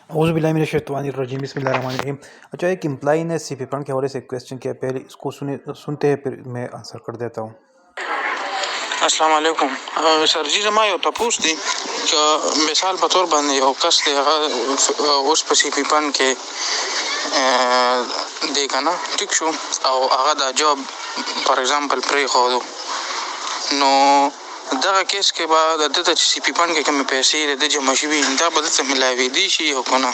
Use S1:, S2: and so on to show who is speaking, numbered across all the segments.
S1: औज़ुबिल्लाहिमिनश्शैतानिर्रजीम बिस्मिल्लाहिर्रहमानिर्रहीम। अच्छा, एक एम्प्लॉई ने सीपी पढ़ के हवाले से एक क्वेश्चन किया, पहले इसको सुनते हैं फिर मैं आंसर कर देता हूँ।
S2: अस्सलाम वालेकुम सर जी, जमा यो तपूस दी कि मिसाल पे तौर बांधे यो कस दे उस पे सीपी पन के देखा ना ठीक शो और आगा दा जॉब फॉर एग्जांपल प्रे खो दो नो दगा केस के बाद दता सीपी पन के कम पैसे दे जमा शिवी इंदा बदल से मिलावी दी शी हो कोना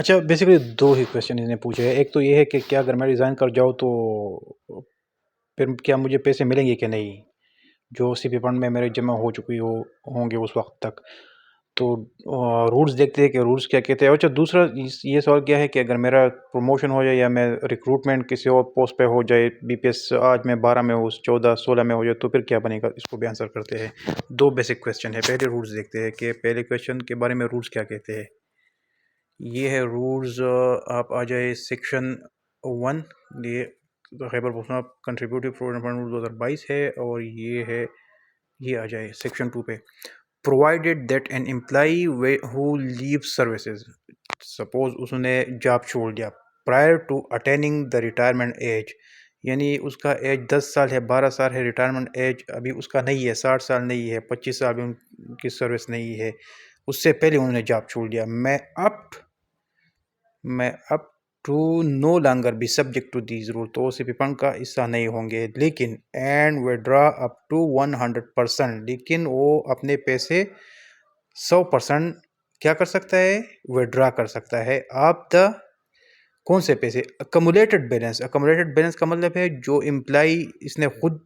S1: अच्छा, बेसिकली दो ही क्वेश्चन इन्हें पूछे हैं। एक तो ये है कि क्या अगर मैं रिज़ाइन कर जाऊँ तो फिर क्या मुझे पैसे मिलेंगे कि नहीं, जो सीपी फंड में मेरे जमा हो चुकी होंगे उस वक्त तक। तो रूल्स देखते हैं कि रूल्स क्या कहते हैं। अच्छा, दूसरा ये सवाल क्या है कि अगर मेरा प्रमोशन हो जाए या मैं रिक्रूटमेंट किसी और पोस्ट पे हो जाए, बीपीएस आज मैं 12 में हूँ, 14 16 में हो जाए, तो फिर क्या बनेगा, इसको भी आंसर करते हैं। दो बेसिक क्वेश्चन है। पहले रूल्स देखते हैं कि पहले क्वेश्चन के बारे में रूल्स क्या कहते हैं। ये है रूल्स, आप आ जाए सेक्शन 1, ये Khyber Pakhtunkhwa contributive provident fund rule 2022 है, और ये आ जाए सेक्शन 2 पे। Provided that an employee who leave services, suppose उसने जॉब छोड़ दिया prior to attaining the retirement age, यानी उसका एज 10 साल है, 12 साल है, रिटायरमेंट एज अभी उसका नहीं है, 60 साल नहीं है, 25 साल भी उनकी सर्विस नहीं है, उससे पहले उन्होंने जॉब छोड़ दिया। मैं up to no longer be subject to these rule, तो सीपी फंड का हिस्सा नहीं होंगे। लेकिन एंड विड्रॉ अप टू 100%, लेकिन वो अपने पैसे 100% क्या कर सकता है, विड्रॉ कर सकता है। आप द कौन से पैसे, अकमुलेटेड बैलेंस। अकमुलेटेड बैलेंस का मतलब है जो एम्प्लाई इसने खुद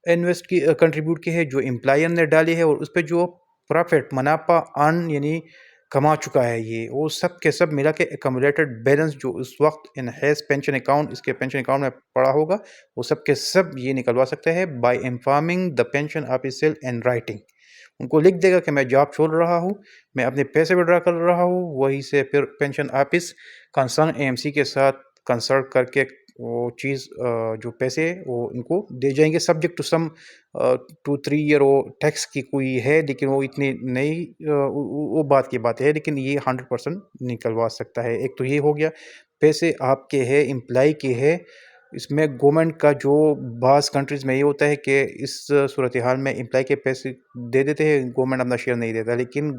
S1: इन्वेस्ट की कंट्रीब्यूट की है, जो एम्प्लॉयर ने डाली है, और उस पर जो प्रॉफिट मुनाफा अर्न यानी कमा चुका है, ये वो सब के सब मिला के अकमुलेटेड बैलेंस जो उस वक्त इन हैज़ पेंशन अकाउंट, इसके पेंशन अकाउंट में पड़ा होगा, वो सब के सब ये निकलवा सकते हैं by informing the pension official in writing. उनको लिख देगा कि मैं जॉब छोड़ रहा हूँ, मैं अपने पैसे विड्रॉ कर रहा हूँ, वहीं से फिर पेंशन ऑफिस कंसर्न एएमसी के साथ कंसल्ट करके वो चीज़ जो पैसे वो उनको दे जाएंगे, सब्जेक्ट टू सम 2-3 ईयर वो टैक्स की कोई है, लेकिन वो इतनी नहीं वो बात की बात है, लेकिन ये 100% निकलवा सकता है। एक तो ये हो गया, पैसे आपके हैं, एम्प्लॉय के हैं। इसमें गवर्नमेंट का जो बाज़ कंट्रीज़ में ये होता है कि इस सूरत हाल में एम्प्लॉय के पैसे दे देते हैं, गवर्नमेंट अपना शेयर नहीं देता, लेकिन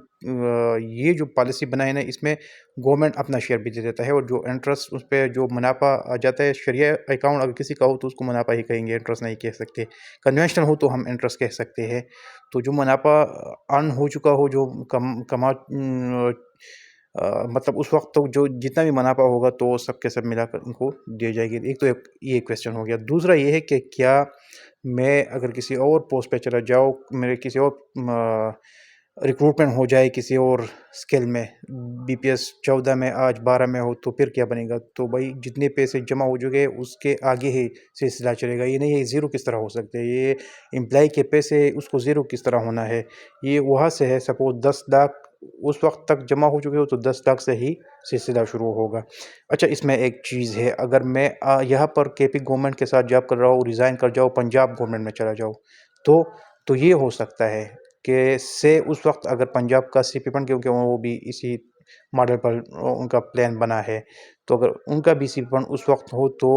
S1: ये जो पॉलिसी बनाई है ना, इसमें गवर्नमेंट अपना शेयर भी दे देता है, और जो इंटरेस्ट उस पर जो मुनाफा आ जाता है, शरिया अकाउंट अगर किसी का हो तो उसको मुनाफा ही कहेंगे, इंटरेस्ट नहीं कह सकते। कन्वेंशनल हो तो हम इंटरेस्ट कह सकते हैं। तो जो मुनाफा अर्न हो चुका हो, जो कमा मतलब उस वक्त तो जो जितना भी मुनाफा होगा तो सब के सब मिलाकर उनको दिए जाएगी। एक तो ये क्वेश्चन हो गया। दूसरा ये है कि क्या मैं अगर किसी और पोस्ट पे चला जाऊँ, मेरे किसी और रिक्रूटमेंट हो जाए किसी और स्किल में, बीपीएस 14 में आज 12 में हो, तो फिर क्या बनेगा। तो भाई जितने पैसे जमा हो चुके उसके आगे ही सिलसिला चलेगा। ये नहीं है ज़ीरो किस तरह हो सकते हैं, ये एम्प्लॉय के पैसे उसको ज़ीरो किस तरह होना है। ये वहाँ से है, सपोज 10 लाख उस वक्त तक जमा हो चुके हो तो 10 लाख से ही सिलसिला शुरू होगा। अच्छा, इसमें एक चीज़ है, अगर मैं यहाँ पर केपी गवर्नमेंट के साथ जॉब कर रहा हूँ, रिज़ाइन कर जाऊँ, पंजाब गवर्नमेंट में चला जाऊँ, तो ये हो सकता है कि से उस वक्त अगर पंजाब का सीपी फंड, क्योंकि वो भी इसी मॉडल पर उनका प्लान बना है, तो अगर उनका भी सीपी फंड उस वक्त हो तो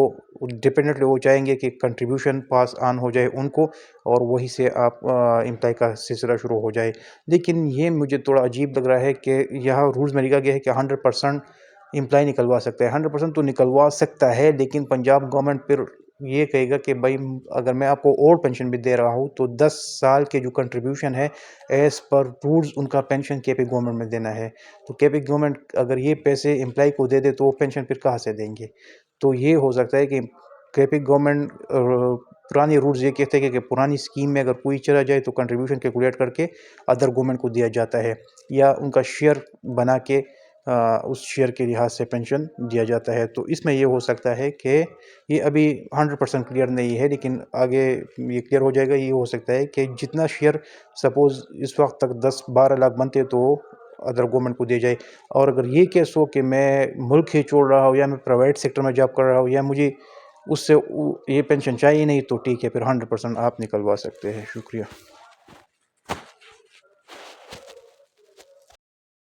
S1: डिपेंडेंटली वो चाहेंगे कि कंट्रीब्यूशन पास ऑन हो जाए उनको, और वहीं से आप एम्प्लॉय का सिलसिला शुरू हो जाए। लेकिन ये मुझे थोड़ा अजीब लग रहा है कि यहाँ रूल्स में लिखा गया है कि 100% एम्प्लॉय निकलवा सकता है। 100% तो निकलवा सकता है, लेकिन पंजाब गवर्नमेंट फिर ये कहेगा कि भाई अगर मैं आपको और पेंशन भी दे रहा हूँ तो 10 साल के जो कंट्रीब्यूशन है एज़ पर रूल्स उनका पेंशन केपी गवर्नमेंट में देना है। तो केपी गवर्नमेंट अगर ये पैसे एम्प्लॉय को दे दे तो वो पेंशन फिर कहाँ से देंगे। तो ये हो सकता है कि केपी गवर्नमेंट पुराने रूल्स ये कहते हैं कि पुरानी स्कीम में अगर कोई चला जाए तो कंट्रीब्यूशन कैलकुलेट करके अदर गवर्नमेंट को दिया जाता है, या उनका शेयर बना के उस शेयर के लिहाज से पेंशन दिया जाता है। तो इसमें ये हो सकता है कि ये अभी 100% क्लियर नहीं है, लेकिन आगे ये क्लियर हो जाएगा। ये हो सकता है कि जितना शेयर सपोज़ इस वक़्त तक 10-12 लाख बनते तो अदर गवर्नमेंट को दिए जाए, और अगर ये केस हो कि मैं मुल्क ही छोड़ रहा हूँ या मैं प्राइवेट सेक्टर में जॉब कर रहा हूँ या मुझे उससे ये पेंशन चाहिए नहीं, तो ठीक है, फिर 100% आप निकलवा सकते हैं। शुक्रिया।